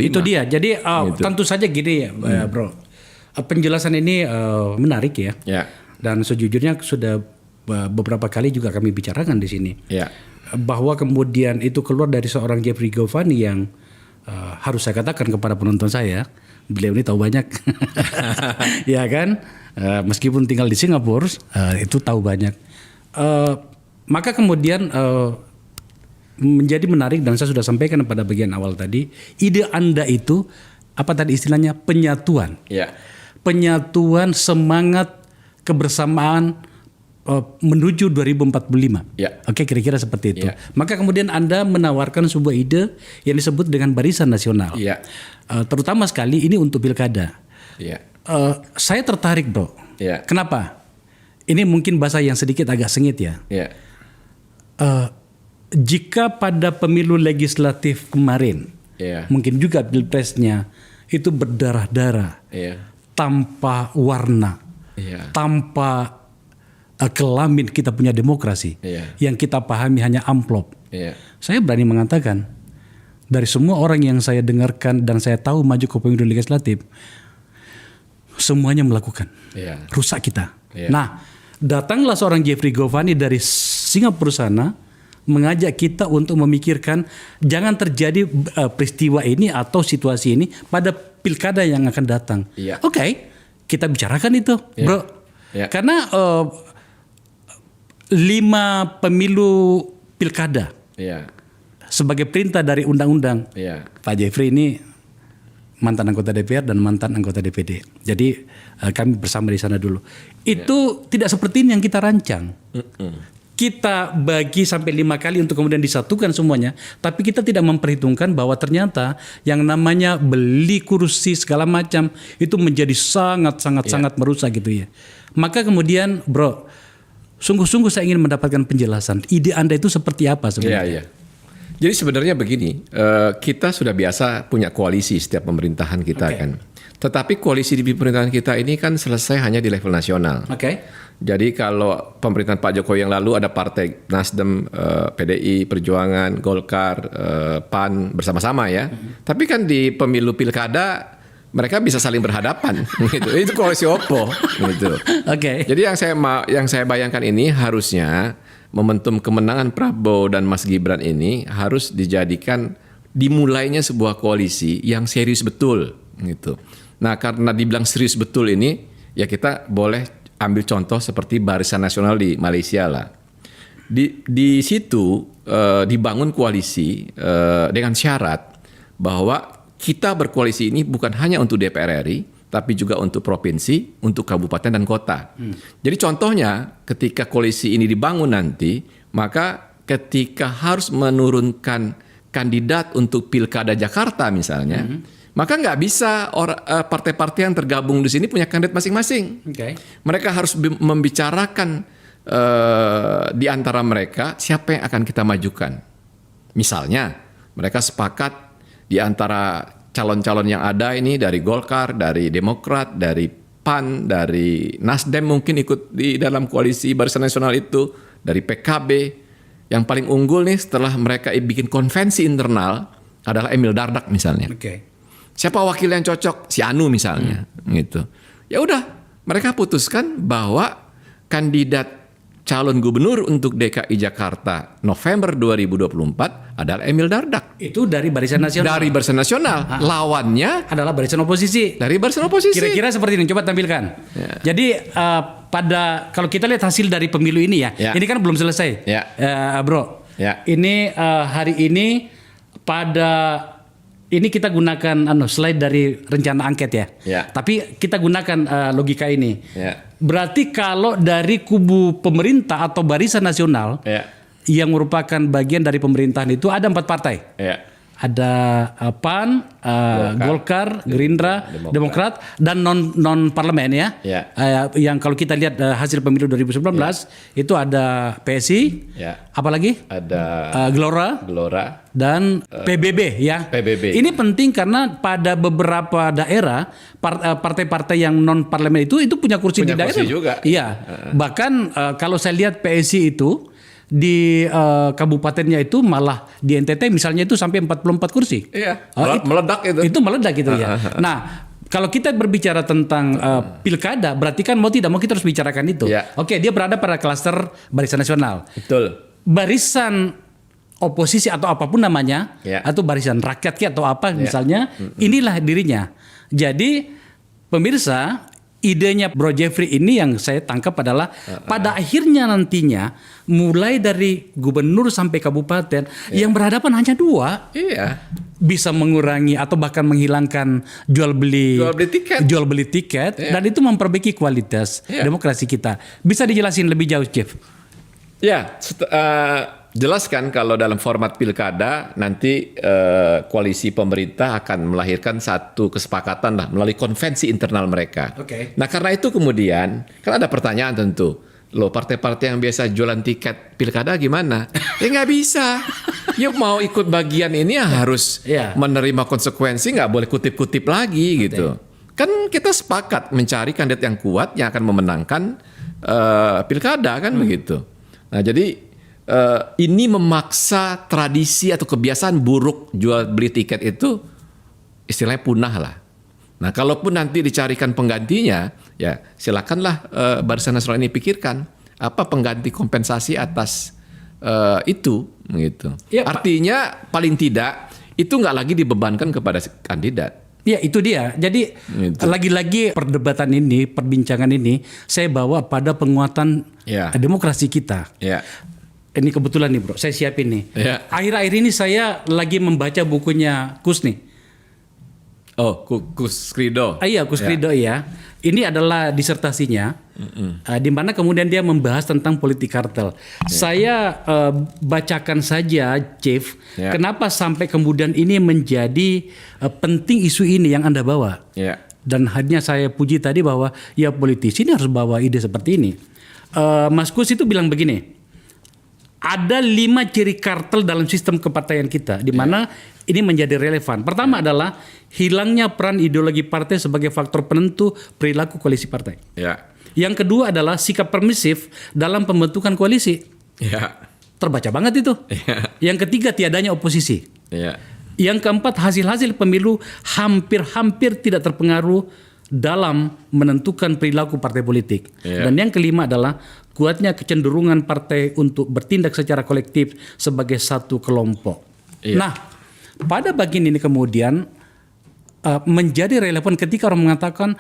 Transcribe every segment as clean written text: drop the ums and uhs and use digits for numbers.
Itu dia. Jadi Gitu. tentu saja gini ya, Bro. Penjelasan ini menarik ya. Ya. Dan sejujurnya sudah beberapa kali juga kami bicarakan di sini. Ya. Bahwa kemudian itu keluar dari seorang Jeffrey Govani yang harus saya katakan kepada penonton saya, beliau ini tahu banyak. Ya kan? Meskipun tinggal di Singapura, itu tahu banyak. Maka kemudian menjadi menarik dan saya sudah sampaikan pada bagian awal tadi, ide Anda itu apa tadi istilahnya penyatuan. Ya. Penyatuan semangat kebersamaan menuju 2045. Ya. Oke, kira-kira seperti itu. Ya. Maka kemudian Anda menawarkan sebuah ide yang disebut dengan Barisan Nasional. Ya. Terutama sekali ini untuk pilkada. Ya. Saya tertarik, Bro. Ya. Kenapa? Ini mungkin bahasa yang sedikit agak sengit ya. Ya. Jika pada pemilu legislatif kemarin, Ya. mungkin juga pilpresnya itu berdarah-darah, Ya. tanpa warna, Ya. tanpa kelamin kita punya demokrasi, yang kita pahami hanya amplop. Ya. Saya berani mengatakan, dari semua orang yang saya dengarkan dan saya tahu maju ke pemilu legislatif, semuanya melakukan, rusak kita. Nah, datanglah seorang Jeffrey Govani dari Singapura sana, mengajak kita untuk memikirkan jangan terjadi peristiwa ini atau situasi ini pada pilkada yang akan datang. Oke, kita bicarakan itu, bro. Karena 5 pemilu pilkada sebagai perintah dari undang-undang. Pak Jeffrey ini mantan anggota DPR dan mantan anggota DPD. Jadi kami bersama di sana dulu. Itu tidak seperti ini yang kita rancang. Kita bagi sampai 5 kali untuk kemudian disatukan semuanya, tapi kita tidak memperhitungkan bahwa ternyata yang namanya beli kursi segala macam itu menjadi sangat merusak gitu ya. Maka kemudian, bro, sungguh-sungguh saya ingin mendapatkan penjelasan. Ide Anda itu seperti apa sebenarnya? Jadi sebenarnya begini, kita sudah biasa punya koalisi setiap pemerintahan kita kan. Tetapi koalisi di pemerintahan kita ini kan selesai hanya di level nasional. Jadi kalau pemerintahan Pak Jokowi yang lalu ada partai Nasdem, PDI, Perjuangan, Golkar, PAN bersama-sama ya. Tapi kan di pemilu pilkada mereka bisa saling berhadapan gitu. Itu koalisi opo gitu. Jadi yang saya bayangkan ini harusnya momentum kemenangan Prabowo dan Mas Gibran ini harus dijadikan dimulainya sebuah koalisi yang serius betul gitu. Nah, karena dibilang serius betul ini ya kita boleh ambil contoh seperti Barisan Nasional di Malaysia lah. Di situ dibangun koalisi dengan syarat bahwa kita berkoalisi ini bukan hanya untuk DPR RI, tapi juga untuk provinsi, untuk kabupaten dan kota. Jadi contohnya ketika koalisi ini dibangun nanti, maka ketika harus menurunkan kandidat untuk pilkada Jakarta misalnya, maka nggak bisa partai-partai yang tergabung di sini punya kandidat masing-masing. Mereka harus membicarakan di antara mereka siapa yang akan kita majukan. Misalnya mereka sepakat di antara calon-calon yang ada ini dari Golkar, dari Demokrat, dari PAN, dari Nasdem mungkin ikut di dalam koalisi Barisan Nasional itu, dari PKB. Yang paling unggul nih setelah mereka bikin konvensi internal adalah Emil Dardak misalnya. Siapa wakil yang cocok? Si Anu misalnya, gitu. Ya udah, mereka putuskan bahwa kandidat calon gubernur untuk DKI Jakarta November 2024 adalah Emil Dardak. Itu dari Barisan Nasional. Dari Barisan Nasional. Lawannya adalah Barisan Oposisi. Dari Barisan Oposisi. Kira-kira seperti ini. Coba tampilkan. Jadi kalau kita lihat hasil dari pemilu ini ya, ini kan belum selesai, bro. Ini hari ini ini kita gunakan slide dari rencana angket ya. Tapi kita gunakan logika ini. Berarti kalau dari kubu pemerintah atau Barisan Nasional yang merupakan bagian dari pemerintahan itu ada 4 partai. Ada PAN, Golkar, Gerindra, Demokrat dan non parlemen ya. Yang kalau kita lihat hasil pemilu 2019 itu ada PSI, apalagi ada Gelora dan PBB ya. Ini penting karena pada beberapa daerah partai-partai yang non parlemen itu punya kursi di daerah. Kursi juga. Iya. Bahkan kalau saya lihat PSI itu di kabupatennya itu malah di NTT misalnya itu sampai 44 kursi. Iya. Meledak itu. Itu meledak gitu ya. Nah, kalau kita berbicara tentang pilkada, berarti kan mau tidak mau kita harus bicarakan itu. Ya. Oke, dia berada pada klaster Barisan Nasional. Betul. Barisan oposisi atau apapun namanya, atau barisan rakyat atau apa misalnya, inilah dirinya. Jadi pemirsa, idenya Bro Jeffrey ini yang saya tangkap adalah pada akhirnya nantinya mulai dari gubernur sampai kabupaten yang berhadapan hanya 2 bisa mengurangi atau bahkan menghilangkan jual beli tiket dan itu memperbaiki kualitas demokrasi kita. Bisa dijelasin lebih jauh, Jeff? Ya, jelaskan kalau dalam format pilkada nanti koalisi pemerintah akan melahirkan satu kesepakatan lah melalui konvensi internal mereka. Nah karena itu kemudian kan ada pertanyaan tentu, loh partai-partai yang biasa jualan tiket pilkada gimana? Ya nggak bisa. Ya mau ikut bagian ini ya harus menerima konsekuensi, nggak boleh kutip-kutip lagi gitu. Kan kita sepakat mencari kandidat yang kuat yang akan memenangkan pilkada kan begitu. Nah jadi ini memaksa tradisi atau kebiasaan buruk jual beli tiket itu istilahnya punah lah. Nah, kalaupun nanti dicarikan penggantinya, ya silakanlah Barisan Nasional ini pikirkan apa pengganti kompensasi atas itu, gitu. Ya, artinya paling tidak itu nggak lagi dibebankan kepada kandidat. Ya itu dia. Jadi lagi-lagi perdebatan ini, perbincangan ini saya bawa pada penguatan demokrasi kita. Ini kebetulan nih bro, saya siapin nih. Akhir-akhir ini saya lagi membaca bukunya Kus nih. Oh, Kus Rido. Iya, Kus Rido ya. Ini adalah disertasinya, di mana kemudian dia membahas tentang politik kartel. Saya bacakan saja, Chief. Kenapa sampai kemudian ini menjadi penting isu ini yang Anda bawa. Dan hanya saya puji tadi bahwa ya politisi ini harus bawa ide seperti ini. Mas Kus itu bilang begini. Ada 5 ciri kartel dalam sistem kepartaian kita, di mana ini menjadi relevan. Pertama adalah hilangnya peran ideologi partai sebagai faktor penentu perilaku koalisi partai. Yang kedua adalah sikap permisif dalam pembentukan koalisi. Terbaca banget itu. Yang ketiga tiadanya oposisi. Yang keempat hasil-hasil pemilu hampir-hampir tidak terpengaruh dalam menentukan perilaku partai politik. Dan yang kelima adalah kuatnya kecenderungan partai untuk bertindak secara kolektif sebagai satu kelompok. Nah, pada bagian ini kemudian menjadi relevan ketika orang mengatakan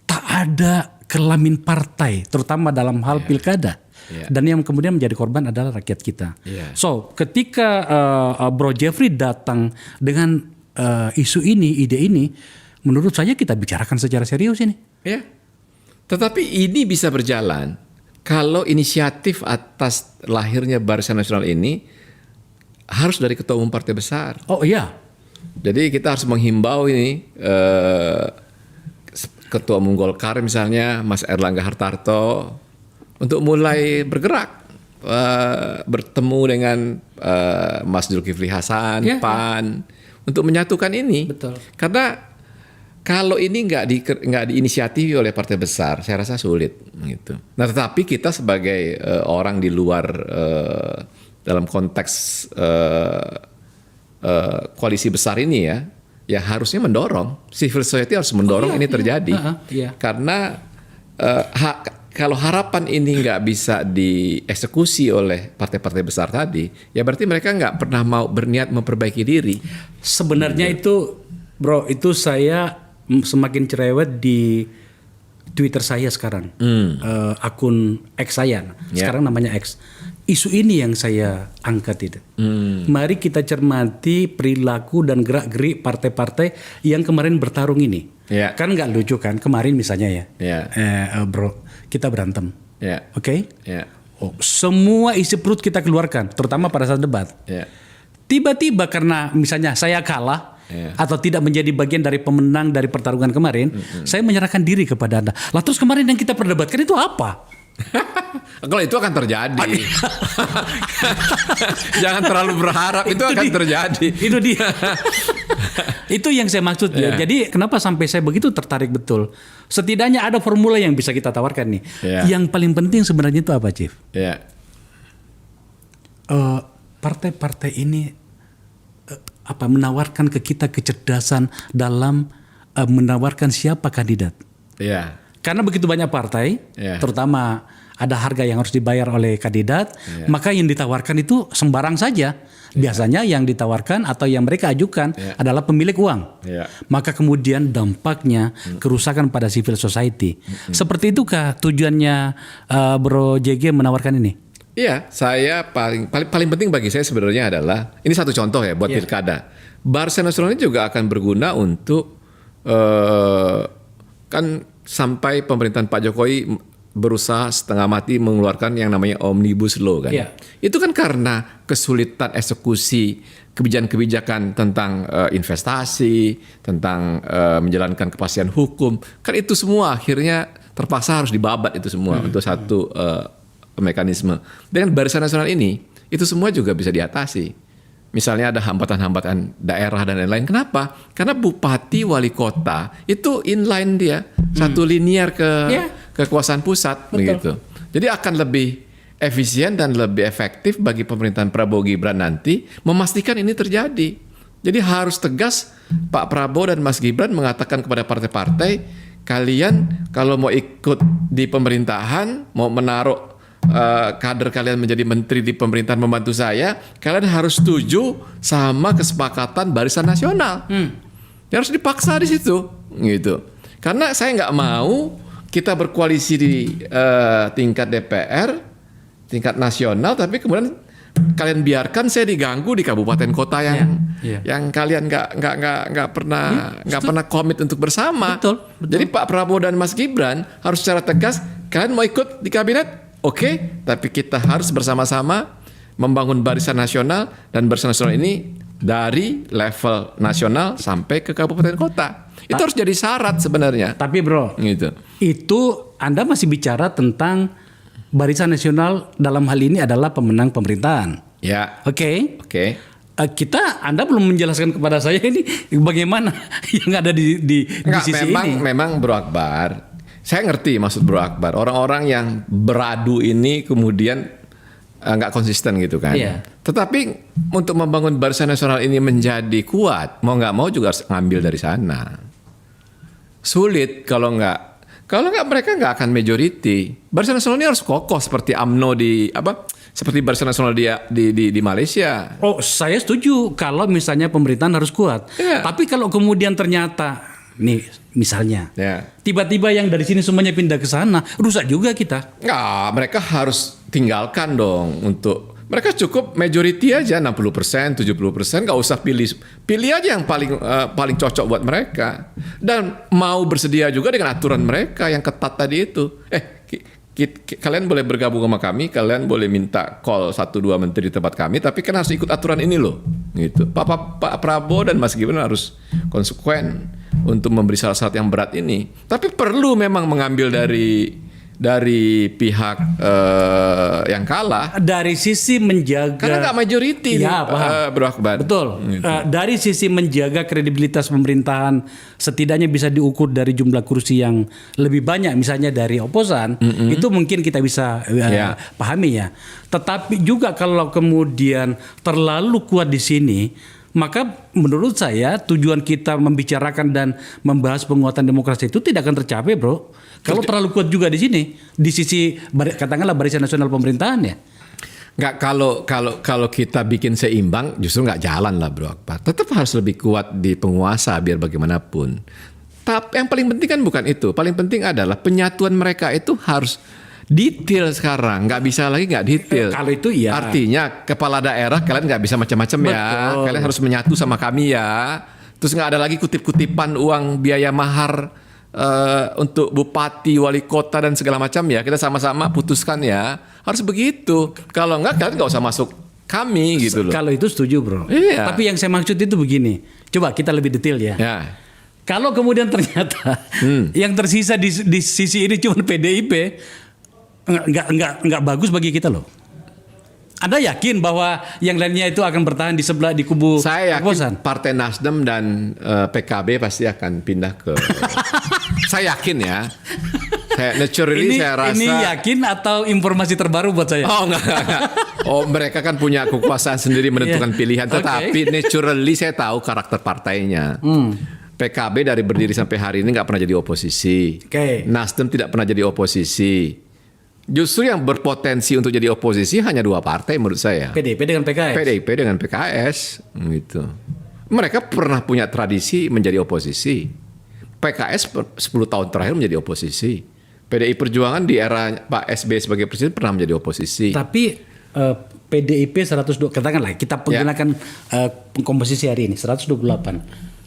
tak ada kelamin partai, terutama dalam hal pilkada. Dan yang kemudian menjadi korban adalah rakyat kita. So, ketika Bro Jeffrey datang dengan isu ini, ide ini, menurut saya kita bicarakan secara serius ini. Tetapi ini bisa berjalan kalau inisiatif atas lahirnya Barisan Nasional ini harus dari ketua umum partai besar. Oh iya. Jadi kita harus menghimbau ini ketua umum Golkar misalnya Mas Erlangga Hartarto untuk mulai bergerak bertemu dengan Mas Zulkifli Hasan PAN untuk menyatukan ini. Betul. Karena kalau ini nggak diinisiatifi oleh partai besar, saya rasa sulit gitu. Nah, tetapi kita sebagai orang di luar dalam konteks koalisi besar ini ya harusnya mendorong, civil society harus mendorong ini terjadi. Karena kalau harapan ini nggak bisa dieksekusi oleh partai-partai besar tadi, ya berarti mereka nggak pernah mau berniat memperbaiki diri. Sebenarnya itu, bro, itu saya semakin cerewet di Twitter saya sekarang, akun X saya, sekarang namanya X. Isu ini yang saya angkat itu. Mari kita cermati perilaku dan gerak-gerik partai-partai yang kemarin bertarung ini. Kan nggak lucu kan kemarin misalnya bro, kita berantem, oke? Semua isi perut kita keluarkan, terutama pada saat debat. Tiba-tiba karena misalnya saya kalah. Atau tidak menjadi bagian dari pemenang dari pertarungan kemarin, saya menyerahkan diri kepada Anda. Lah terus kemarin yang kita perdebatkan itu apa? Kalau itu akan terjadi. Jangan terlalu berharap itu akan terjadi. Itu dia. Itu yang saya maksud ya. Jadi kenapa sampai saya begitu tertarik betul? Setidaknya ada formula yang bisa kita tawarkan nih. Yang paling penting sebenarnya itu apa, Chief? partai-partai ini menawarkan ke kita kecerdasan dalam menawarkan siapa kandidat. Iya. Karena begitu banyak partai, terutama ada harga yang harus dibayar oleh kandidat, maka yang ditawarkan itu sembarang saja. Biasanya yang ditawarkan atau yang mereka ajukan adalah pemilik uang. Maka kemudian dampaknya kerusakan pada civil society. Seperti itukah tujuannya Bro JG menawarkan ini? Iya, saya paling penting bagi saya sebenarnya adalah ini satu contoh ya buat pilkada. Barisan Nasional ini juga akan berguna untuk kan sampai pemerintahan Pak Jokowi berusaha setengah mati mengeluarkan yang namanya Omnibus Law kan. Itu kan karena kesulitan eksekusi kebijakan-kebijakan tentang investasi, tentang menjalankan kepastian hukum. Kan itu semua akhirnya terpaksa harus dibabat itu semua untuk satu mekanisme. Dengan Barisan Nasional ini, itu semua juga bisa diatasi. Misalnya ada hambatan-hambatan daerah dan lain-lain. Kenapa? Karena bupati, wali kota itu inline dia, satu linear ke kekuasaan pusat, begitu. Jadi akan lebih efisien dan lebih efektif bagi pemerintahan Prabowo Gibran nanti memastikan ini terjadi. Jadi harus tegas Pak Prabowo dan Mas Gibran mengatakan kepada partai-partai, kalian kalau mau ikut di pemerintahan, mau menaruh kader kalian menjadi menteri di pemerintahan membantu saya, kalian harus setuju sama kesepakatan Barisan Nasional. Ya harus dipaksa di situ, gitu. Karena saya nggak mau kita berkoalisi di tingkat DPR, tingkat nasional, tapi kemudian kalian biarkan saya diganggu di kabupaten kota yang kalian nggak pernah komit untuk bersama. Betul. Jadi Pak Prabowo dan Mas Gibran harus secara tegas, kalian mau ikut di kabinet? Oke, tapi kita harus bersama-sama membangun Barisan Nasional, dan Barisan Nasional ini dari level nasional sampai ke kabupaten kota. Itu harus jadi syarat sebenarnya. Tapi bro, itu Anda masih bicara tentang Barisan Nasional dalam hal ini adalah pemenang pemerintahan. Ya. Oke. Anda belum menjelaskan kepada saya ini bagaimana yang ada di sisi ini. Memang Bro Akbar, saya ngerti maksud Bro Akbar. Orang-orang yang beradu ini kemudian nggak konsisten gitu kan. Tetapi untuk membangun Barisan Nasional ini menjadi kuat, mau nggak mau juga harus ngambil dari sana. Sulit kalau nggak mereka nggak akan majority. Barisan Nasional ini harus kokoh seperti UMNO seperti Barisan Nasional di Malaysia. Oh, saya setuju kalau misalnya pemerintahan harus kuat. Tapi kalau kemudian ternyata nih misalnya tiba-tiba yang dari sini semuanya pindah ke sana, rusak juga kita. Nggak, mereka harus tinggalkan dong mereka cukup majority aja 60%, 70%, nggak usah pilih aja yang paling cocok buat mereka, dan mau bersedia juga dengan aturan mereka yang ketat tadi itu. Kalian boleh bergabung sama kami, kalian boleh minta call 1-2 menteri di tempat kami, tapi kan harus ikut aturan ini loh, gitu. Pak Prabowo dan Mas Gibran harus konsekuen untuk memberi syarat-syarat yang berat ini. Tapi perlu memang mengambil dari pihak yang kalah. Dari sisi menjaga, karena nggak majority Bro Akbar. Betul. Gitu. Dari sisi menjaga kredibilitas pemerintahan, setidaknya bisa diukur dari jumlah kursi yang lebih banyak, misalnya dari oposan, itu mungkin kita bisa pahami ya. Tetapi juga kalau kemudian terlalu kuat di sini, maka menurut saya tujuan kita membicarakan dan membahas penguatan demokrasi itu tidak akan tercapai, bro. Kalau terlalu kuat juga di sini, di sisi katakanlah Barisan Nasional pemerintahan ya. Nggak, kalau kita bikin seimbang justru nggak jalan lah, Bro Akbar. Tetap harus lebih kuat di penguasa biar bagaimanapun. Tapi yang paling penting kan bukan itu. Paling penting adalah penyatuan mereka itu harus detail sekarang, nggak bisa lagi nggak detail. Kalau itu iya. Artinya kepala daerah kalian nggak bisa macam-macam ya. Kalian harus menyatu sama kami ya. Terus nggak ada lagi kutip-kutipan uang biaya mahar untuk bupati, wali kota dan segala macam ya. Kita sama-sama putuskan ya. Harus begitu. Kalau nggak kalian nggak usah masuk kami gitu loh. Kalau itu setuju, bro. Iya. Tapi yang saya maksud itu begini. Coba kita lebih detail ya. Kalau kemudian ternyata yang tersisa di sisi ini cuma PDIP, nggak bagus bagi kita loh. Anda yakin bahwa yang lainnya itu akan bertahan di sebelah di kubu? Saya yakin Partai Nasdem dan PKB pasti akan pindah ke. Saya yakin ya. Saya naturally saya rasa. Ini yakin atau informasi terbaru buat saya? Oh enggak. Oh, mereka kan punya kekuasaan sendiri menentukan pilihan. Tetapi naturally saya tahu karakter partainya. PKB dari berdiri sampai hari ini nggak pernah jadi oposisi. Nasdem tidak pernah jadi oposisi. Justru yang berpotensi untuk jadi oposisi hanya 2 partai menurut saya. PDIP dengan PKS. PDIP dengan PKS. Gitu. Mereka pernah punya tradisi menjadi oposisi. PKS 10 tahun terakhir menjadi oposisi. PDI Perjuangan di era Pak SBY sebagai presiden pernah menjadi oposisi. Tapi PDIP 102, katakanlah kita menggunakan komposisi hari ini 128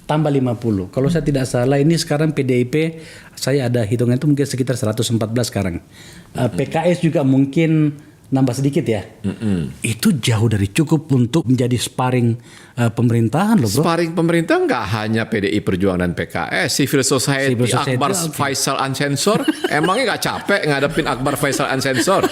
tambah 50. Kalau saya tidak salah ini sekarang PDIP saya ada hitungan itu mungkin sekitar 114 sekarang. PKS juga mungkin nambah sedikit ya. Itu jauh dari cukup untuk menjadi sparring pemerintahan loh bro. Sparring pemerintah nggak hanya PDI Perjuangan dan PKS, Civil Society Akbar Faisal Unsensor, emangnya nggak capek ngadepin Akbar Faisal Unsensor?